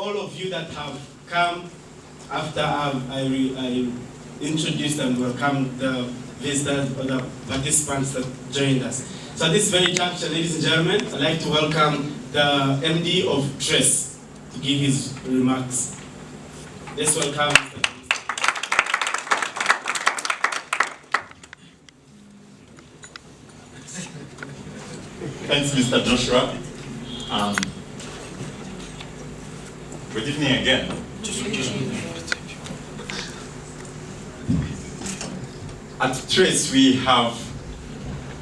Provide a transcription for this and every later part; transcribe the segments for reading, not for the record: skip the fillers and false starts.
all of you that have come after I introduced and welcomed the visitors or the participants that joined us. So at this very juncture, ladies and gentlemen, I'd like to welcome the MD of Trace to give his remarks. Let's welcome Mr. Thanks, Mr. Joshua. Good evening again. At Trace, we have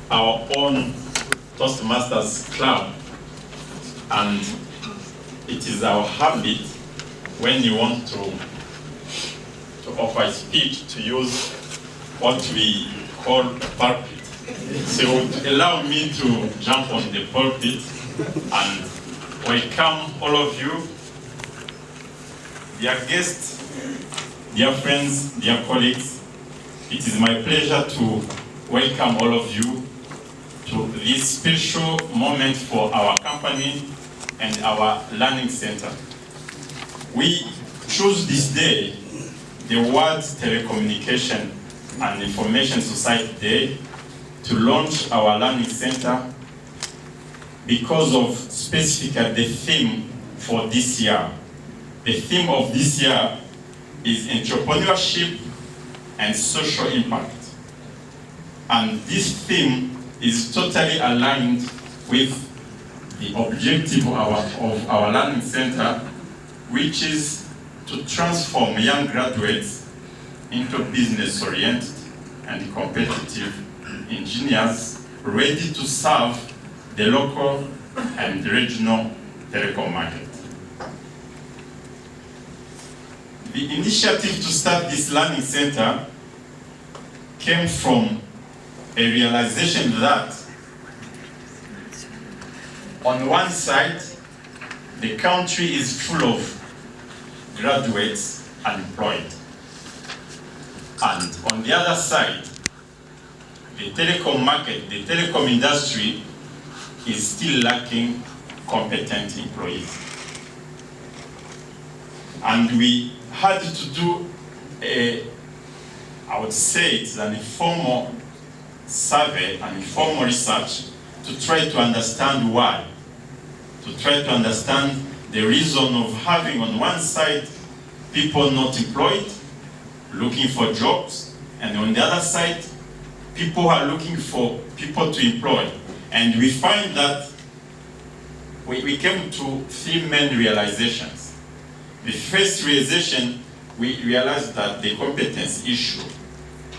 our own Toastmasters Club, and it is our habit when you want to offer a speech to use what we call pulpit. So allow me to jump on the pulpit and welcome all of you, dear guests, dear friends, dear colleagues. It is my pleasure to welcome all of you to this special moment for our company and our learning center. We choose this day, the World Telecommunication and Information Society Day, to launch our learning center because of specifically the theme for this year. The theme of this year is entrepreneurship and social impact. And this theme is totally aligned with the objective of our learning center, which is to transform young graduates into business-oriented and competitive engineers ready to serve the local and regional telecom market. The initiative to start this learning center came from a realization that on one side, the country is full of graduates unemployed. And on the other side, the telecom market, the telecom industry is still lacking competent employees. And we had to do I would say it's an informal survey, an informal research to try to understand why. To try to understand the reason of having on one side people not employed, looking for jobs, and on the other side, people who are looking for people to employ. And we find that we came to three main realizations. The first realization, we realized that the competence issue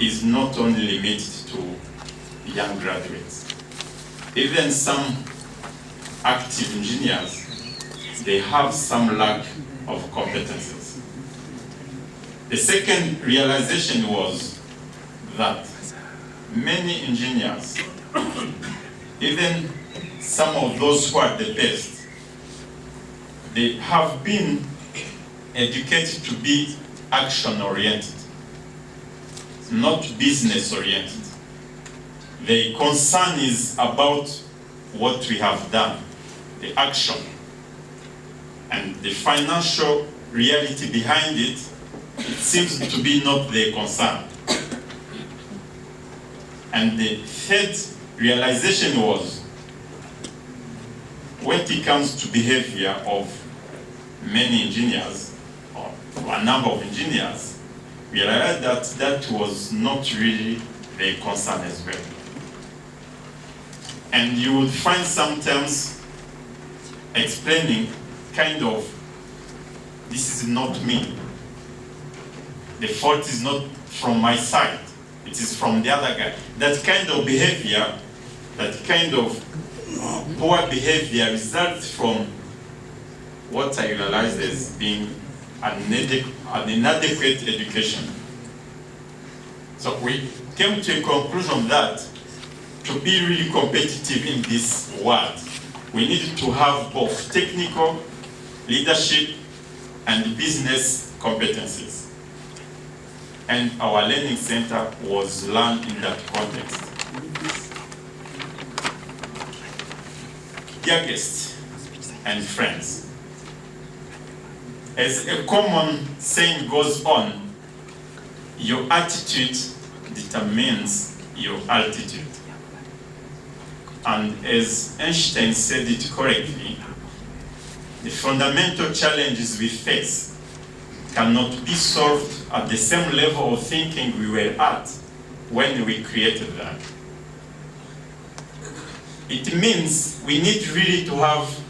is not only limited to young graduates. Even some active engineers, they have some lack of competences. The second realization was that many engineers, even some of those who are the best, they have been educated to be action-oriented, not business-oriented. The concern is about what we have done, the action, and the financial reality behind it, it seems to be not their concern. And the third realization was, when it comes to behavior of many engineers, or a number of engineers, we realized that that was not really their concern as well. And you would find sometimes explaining kind of, this is not me. The fault is not from my side. It is from the other guy. That kind of behavior, that kind of poor behavior results from what I realized as being an inadequate education. So we came to a conclusion that to be really competitive in this world, we needed to have both technical, leadership, and business competencies. And our learning center was learned in that context. Dear guests and friends, As a common saying goes on, your attitude determines your altitude. And as Einstein said it correctly, the fundamental challenges we face cannot be solved at the same level of thinking we were at when we created that. It means we need really to have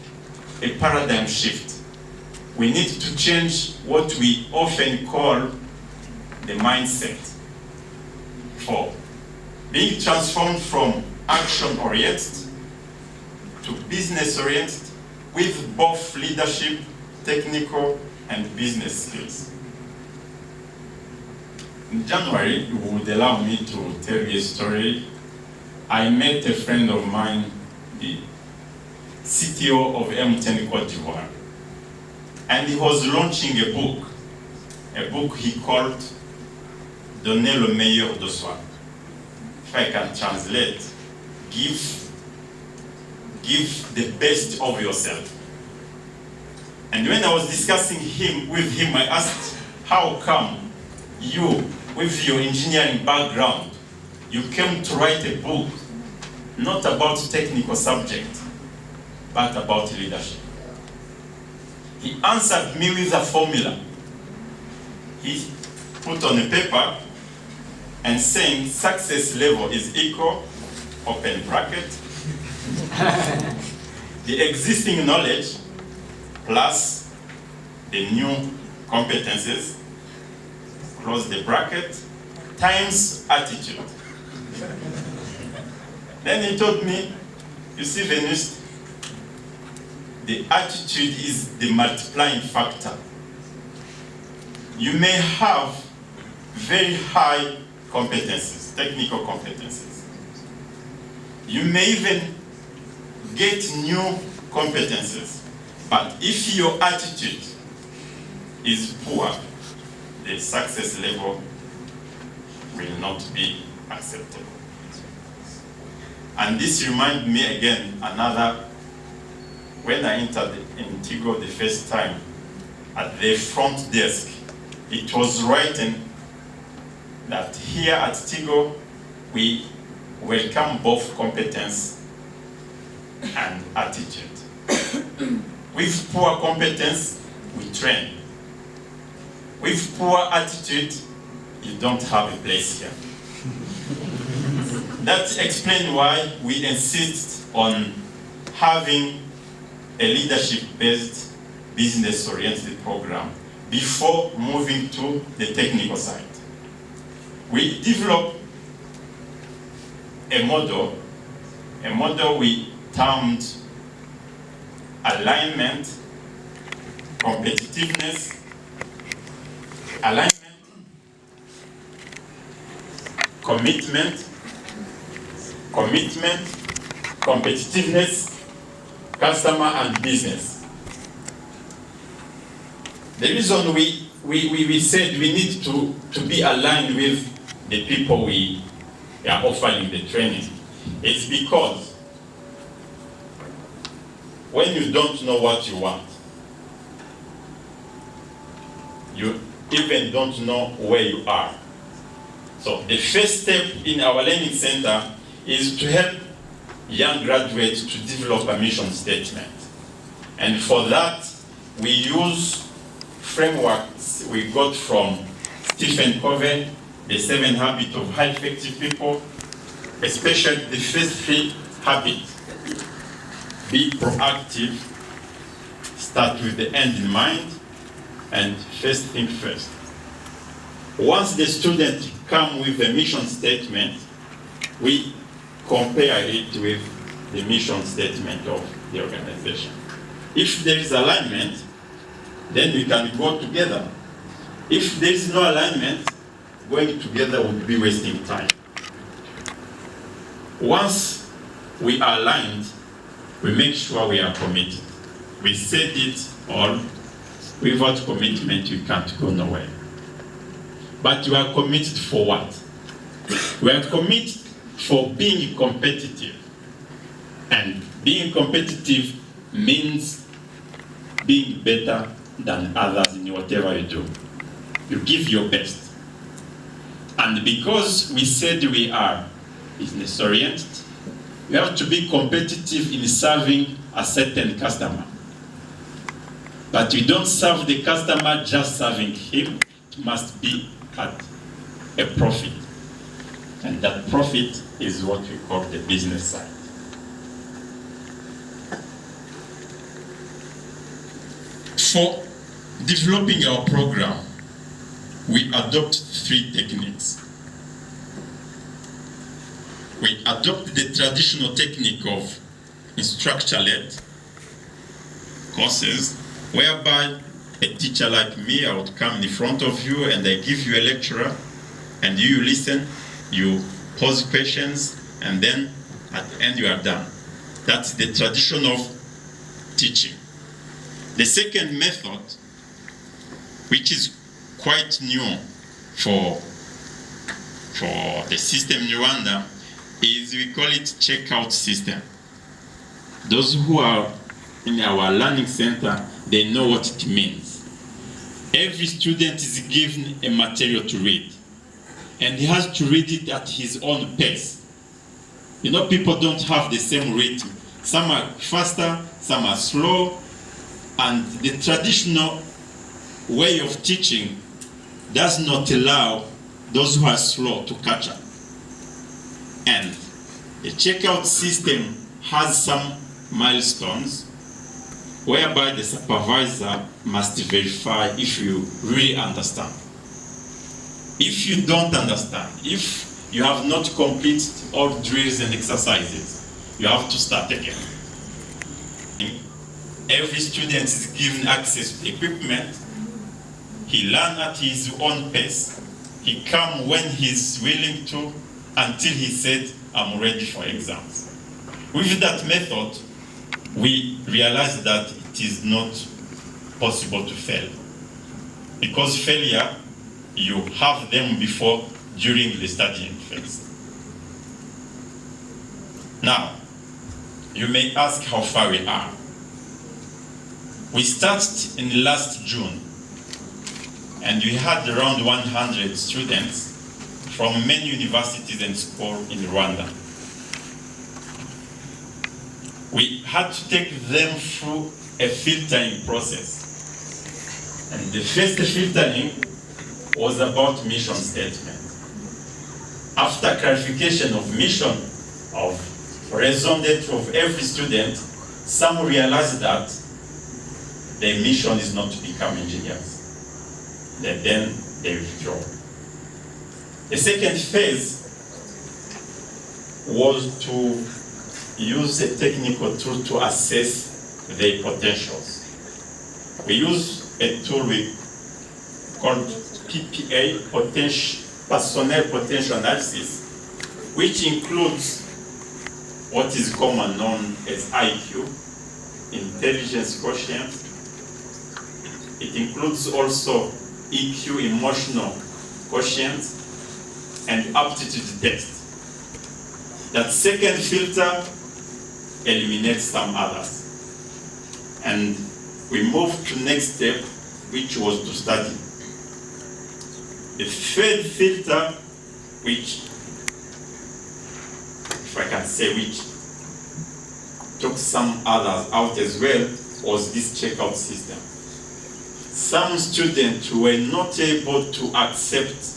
a paradigm shift. We need to change what we often call the mindset for being transformed from action-oriented to business-oriented with both leadership, technical, and business skills. In January, you would allow me to tell you a story. I met a friend of mine, the CTO of M10 Côte d'Ivoire, and he was launching a book he called Donner le meilleur de soi. If I can translate, give the best of yourself. And when I was discussing with him, I asked, how come you, with your engineering background, you came to write a book not about technical subject, but about leadership? He answered me with a formula. He put on a paper and saying success level is equal, open bracket, the existing knowledge plus the new competences, close the bracket, times attitude. Then he told me, you see, Venus, the attitude is the multiplying factor. You may have very high competencies, technical competencies. You may even get new competencies, but if your attitude is poor, the success level will not be acceptable. And this reminds me again, when I entered in Tigo the first time, at the front desk, it was written that here at Tigo, we welcome both competence and attitude. With poor competence, we train. With poor attitude, you don't have a place here. That explains why we insist on having a leadership-based, business-oriented program before moving to the technical side. We developed a model we termed alignment, competitiveness, alignment, commitment, competitiveness, customer and business. The reason we said we need to be aligned with the people we are offering the training is because when you don't know what you want, you even don't know where you are. So the first step in our learning center is to help young graduates to develop a mission statement. And for that, we use frameworks we got from Stephen Covey, The 7 Habits of Highly Effective People, especially the first 3 habits. Be proactive, start with the end in mind, and first think first. Once the student comes with a mission statement, we compare it with the mission statement of the organization. If there is alignment, then we can go together. If there is no alignment, going together would be wasting time. Once we are aligned, we make sure we are committed. We said it all. Without commitment, you can't go nowhere. But you are committed for what? We are committed for being competitive. And being competitive means being better than others in whatever you do. You give your best. And because we said we are business-oriented, you have to be competitive in serving a certain customer. But you don't serve the customer just serving him. It must be at a profit. And that profit is what we call the business side. For developing our program, we adopt 3 techniques. We adopt the traditional technique of instructor-led courses, whereby a teacher like me, I would come in front of you and I give you a lecture, and you listen, you pose questions, and then at the end you are done. That's the tradition of teaching. The second method, which is quite new for the system in Rwanda, is we call it checkout system. Those who are in our learning center, they know what it means. Every student is given a material to read, and he has to read it at his own pace. You know, people don't have the same rhythm. Some are faster, some are slow, and the traditional way of teaching does not allow those who are slow to catch up. And the checkout system has some milestones whereby the supervisor must verify if you really understand. If you don't understand, if you have not completed all drills and exercises, you have to start again. Every student is given access to equipment. He learns at his own pace. He comes when he's willing to, until he said, I'm ready for exams. With that method, we realized that it is not possible to fail. Because failure, you have them before, during the studying phase. Now, you may ask how far we are. We started in last June, and we had around 100 students from many universities and schools in Rwanda. We had to take them through a filtering process. And the first filtering was about mission statement. After clarification of mission, of raison d'etre of every student, some realized that their mission is not to become engineers. Then they withdraw. The second phase was to use a technical tool to assess their potentials. We use a tool called PPA, Personnel Potential Analysis, which includes what is commonly known as IQ, Intelligence Quotient. It includes also EQ, Emotional Quotient, and Aptitude Test. That second filter eliminates some others. And we moved to next step, which was to study. The third filter, which, if I can say which, took some others out as well, was this checkout system. Some students were not able to accept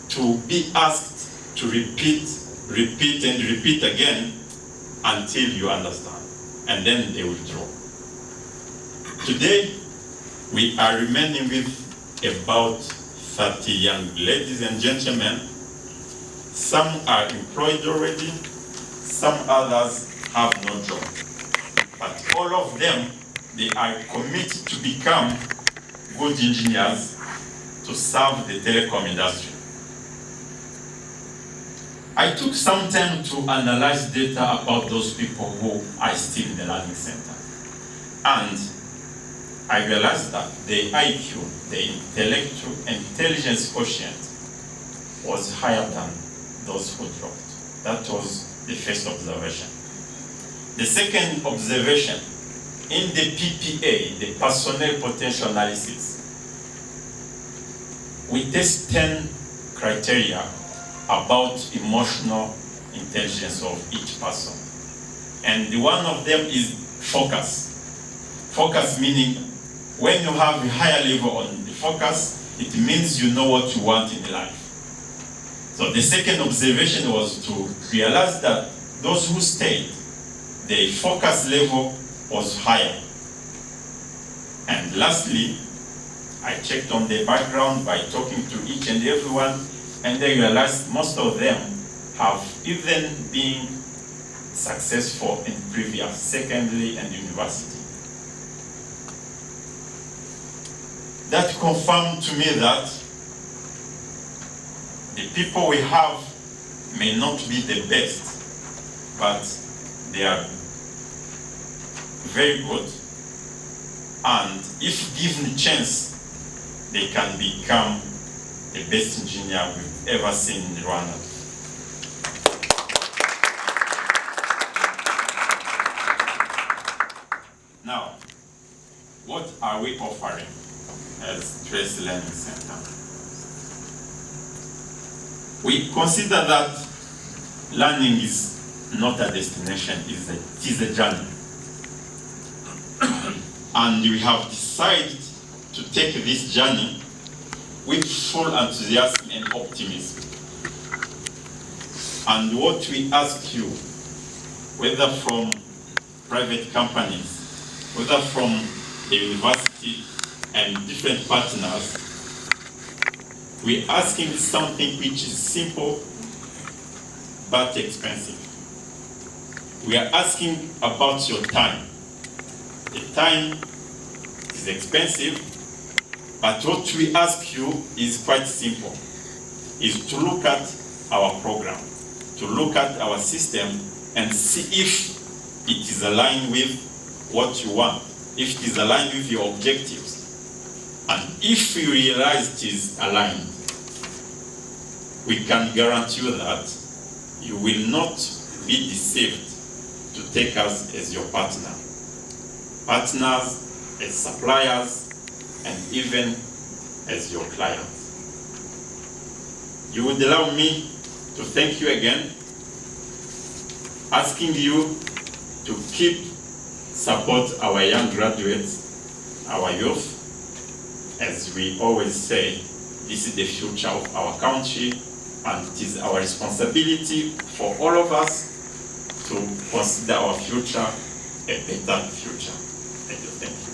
to be asked to repeat and repeat again until you understand, and then they withdraw. Today, we are remaining with about 30 young ladies and gentlemen. Some are employed already, some others have no job. But all of them, they are committed to become good engineers to serve the telecom industry. I took some time to analyze data about those people who are still in the learning center. And I realized that the IQ, the intellectual intelligence quotient, was higher than those who dropped. That was the first observation. The second observation in the PPA, the personnel potential analysis, we test 10 criteria about emotional intelligence of each person. And one of them is focus. Focus meaning when you have a higher level on the focus, it means you know what you want in life. So the second observation was to realize that those who stayed, their focus level was higher. And lastly, I checked on their background by talking to each and everyone, and I realized most of them have even been successful in previous secondary and university. That confirmed to me that the people we have may not be the best, but they are very good, and if given a chance, they can become the best engineer we've ever seen in Rwanda. Now, what are we offering as Trace Learning Center? We consider that learning is not a destination, it is a journey. And we have decided to take this journey with full enthusiasm and optimism. And what we ask you, whether from private companies, whether from the university and different partners, we're asking something which is simple but expensive. We are asking about your time. The time is expensive, but what we ask you is quite simple, is to look at our program, to look at our system and see if it is aligned with what you want, if it is aligned with your objectives. And if you realize it is aligned, we can guarantee you that you will not be deceived to take us as your partner. Partners, as suppliers, and even as your clients. You would allow me to thank you again, asking you to keep support our young graduates, our youth. As we always say, this is the future of our country, and it is our responsibility for all of us to consider our future a better future. Thank you.